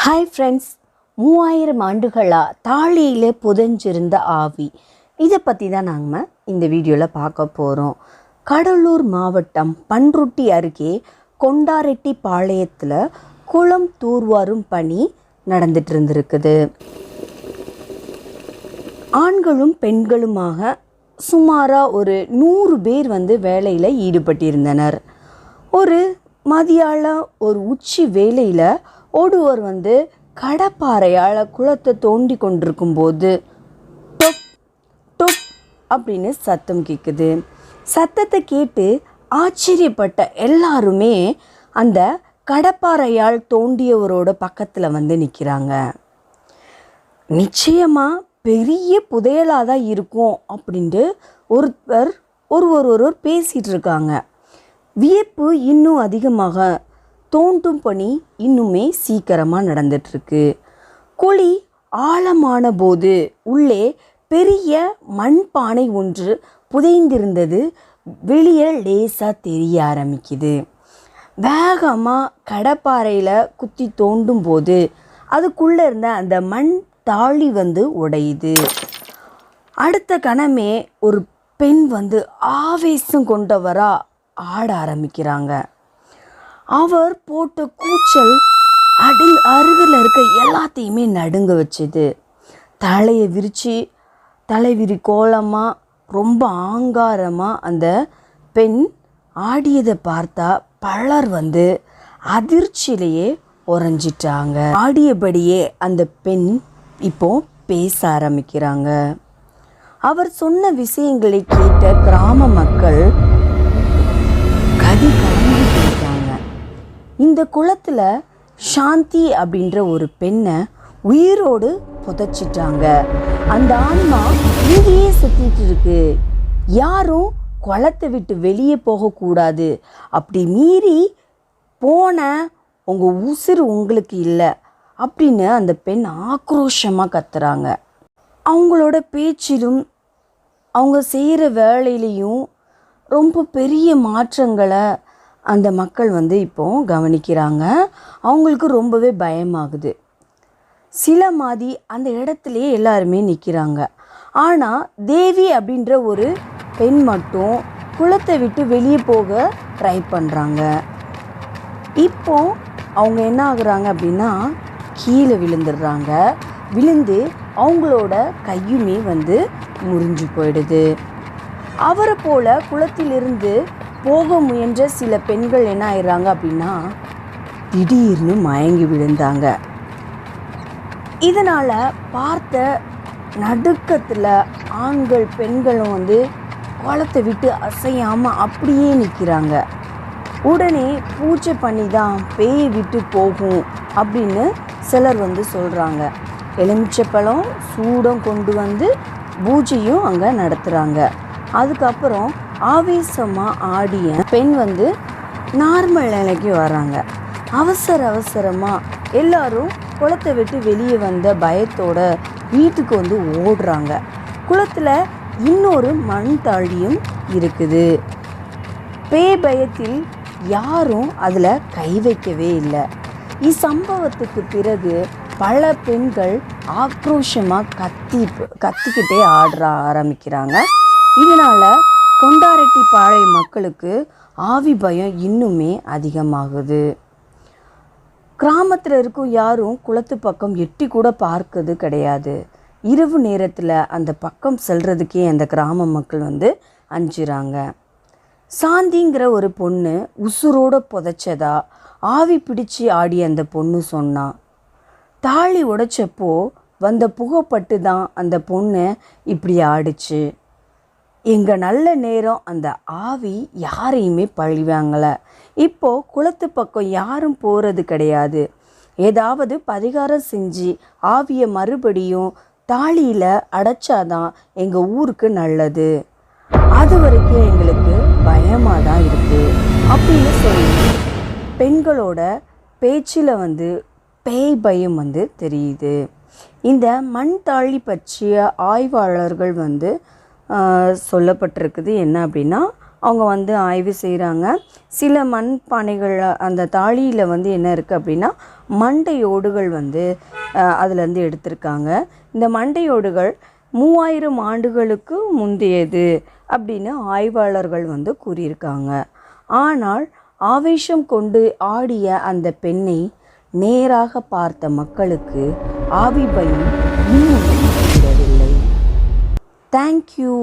Hi friends, 3000 ஆண்டுகளாக தாழியில் புதைஞ்சிருந்த ஆவி, இதை பற்றி தான் நாங்கள் இந்த வீடியோவில் பார்க்க போகிறோம். கடலூர் மாவட்டம் பண்ருட்டி அருகே கொண்டாரெட்டி பாளையத்தில் குளம் தூர்வாரும் பணி நடந்துட்டு இருந்திருக்குது. ஆண்களும் பெண்களுமாக சுமாராக ஒரு 100 பேர் வேலையில் ஈடுபட்டிருந்தனர். ஒரு மதியால ஒரு உச்சி வேலையில் ஒருவர் கடப்பாறையால் குளத்தை தோண்டி கொண்டிருக்கும் போது டொப் டொப் அப்படின்னு சத்தம் கேட்குது. சத்தத்தை கேட்டு ஆச்சரியப்பட்ட எல்லாருமே அந்த கடப்பாறையால் தோண்டியவரோட பக்கத்தில் நிற்கிறாங்க. நிச்சயமாக பெரிய புதையலாக தான் இருக்கும் அப்படின்ட்டு ஒருவர் பேசிகிட்டு இருக்காங்க. வியப்பு இன்னும் அதிகமாக, தோண்டும் பணி இன்னுமே சீக்கிரமாக நடந்துட்டுருக்கு. குழி ஆழமான போது உள்ளே பெரிய மண்பானை ஒன்று புதைந்திருந்தது வெளியே லேசாக தெரிய ஆரம்பிக்குது. வேகமாக கடப்பாறையில் குத்தி தோண்டும் போது அதுக்குள்ளே இருந்த அந்த மண் தாழி உடையுது. அடுத்த கணமே ஒரு பெண் ஆவேசம் கொண்டவராக ஆட ஆரம்பிக்கிறாங்க. அவர் போட்ட கூச்சல் அருகில் இருக்க எல்லாத்தையுமே நடுங்க வச்சுது. தலையை விரித்து தலைவிரி கோலமாக ரொம்ப ஆங்காரமாக அந்த பெண் ஆடியதை பார்த்தா பலர் அதிர்ச்சியிலேயே உறைஞ்சிட்டாங்க. ஆடியபடியே அந்த பெண் இப்போ பேச ஆரம்பிக்கிறாங்க. அவர் சொன்ன விஷயங்களை கேட்ட கிராம மக்கள் கதி கலந்து போயிட்டாங்க. இந்த குளத்தில் சாந்தி அப்படின்ற ஒரு பெண்ணை உயிரோடு புதைச்சிட்டாங்க. அந்த ஆன்மா இங்கேயே சுற்றிட்டு இருக்கு. யாரும் குளத்தை விட்டு வெளியே போகக்கூடாது. அப்படி மீறி போன உங்கள் உசுறு உங்களுக்கு இல்லை அப்படின்னு அந்த பெண் ஆக்ரோஷமாக கத்துறாங்க. அவங்களோட பேச்சிலும் அவங்க செய்கிற வேலையிலையும் ரொம்ப பெரிய மாற்றங்களை அந்த மக்கள் இப்போ கவனிக்கிறாங்க. அவங்களுக்கு ரொம்பவே பயமாகுது. சில மாதி அந்த இடத்துலையே எல்லாருமே நிற்கிறாங்க. ஆனால் தேவி அப்படின்ற ஒரு பெண் மட்டும் குளத்தை விட்டு வெளியே போக ட்ரை பண்ணுறாங்க. இப்போ அவங்க என்ன ஆகுறாங்க அப்படின்னா கீழே விழுந்துடுறாங்க. விழுந்து அவங்களோட கையுமே முறிஞ்சு போயிடுது. அவரை போல் குளத்திலிருந்து போக முயன்ற சில பெண்கள் என்ன ஆயிடுறாங்க அப்படின்னா திடீர்னு மயங்கி விழுந்தாங்க. இதனால் பார்த்த நடுக்கத்தில் ஆண்கள் பெண்களும் குளத்தை விட்டு அசையாமல் அப்படியே நிற்கிறாங்க. உடனே பூஜை பண்ணி தான் பேய் விட்டு போகும் அப்படின்னு சிலர் சொல்கிறாங்க. எலுமிச்சப்பழம் சூடம் கொண்டு பூஜையும் அங்கே நடத்துகிறாங்க. அதுக்கப்புறம் ஆவேசமாக ஆடிய பெண் நார்மல் நிலைக்கு வராங்க. அவசரமாக எல்லாரும் குளத்தை விட்டு வெளியே வந்த பயத்தோட வீட்டுக்கு ஓடுறாங்க. குளத்தில் இன்னொரு மண் தாழியும் இருக்குது. பேய் பயத்தில் யாரும் அதில் கை வைக்கவே இல்லை. இச்சம்பவத்துக்கு பிறகு பல பெண்கள் ஆக்ரோஷமாக கத்திக்கிட்டே ஆட ஆரம்பிக்கிறாங்க. இதனால் கொண்டாரெட்டி பாளைய மக்களுக்கு ஆவி பயம் இன்னுமே அதிகமாகுது. கிராமத்தில் இருக்கும் யாரும் குளத்து பக்கம் எட்டி கூட பார்க்கிறது கிடையாது. இரவு நேரத்தில் அந்த பக்கம் செல்றதுக்கே அந்த கிராம மக்கள் அஞ்சுறாங்க. சாந்திங்கிற ஒரு பொண்ணு உசுரோடு புதைச்சதா ஆவி பிடிச்சி ஆடிய அந்த பொண்ணு சொன்னா. தாலி உடைச்சப்போ புகைப்பட்டு தான் அந்த பொண்ணு இப்படி ஆடிச்சு. எங்கள் நல்ல நேரம் அந்த ஆவி யாரையுமே பழிவாங்கலை. இப்போது குளத்து பக்கம் யாரும் போகிறது கிடையாது. ஏதாவது பரிகாரம் செஞ்சு ஆவியை மறுபடியும் தாலியில் அடைச்சாதான் எங்கள் ஊருக்கு நல்லது. அது வரைக்கும் எங்களுக்கு பயமாக தான் இருக்குது அப்படின்னு சொல்லி பெண்களோட பேச்சில் பேய் பயம் தெரியுது. இந்த மண் தாழி பற்றிய ஆய்வாளர்கள் சொல்லப்பட்டிருக்குது என்ன அப்படின்னா, அவங்க வந்து ஆய்வு செய்கிறாங்க. சில மண் பானைகள் அந்த தாழியில் வந்து என்ன இருக்குது அப்படின்னா மண்டையோடுகள் வந்து அதுலேருந்து எடுத்திருக்காங்க. இந்த மண்டையோடுகள் 3000 ஆண்டுகளுக்கு முந்தையது அப்படின்னு ஆய்வாளர்கள் வந்து கூறியிருக்காங்க. ஆனால் ஆவேசம் கொண்டு ஆடிய அந்த பெண்ணை நேராக பார்த்த மக்களுக்கு ஆவி பயம் இன்னும் விடவில்லை. தேங்க்யூ.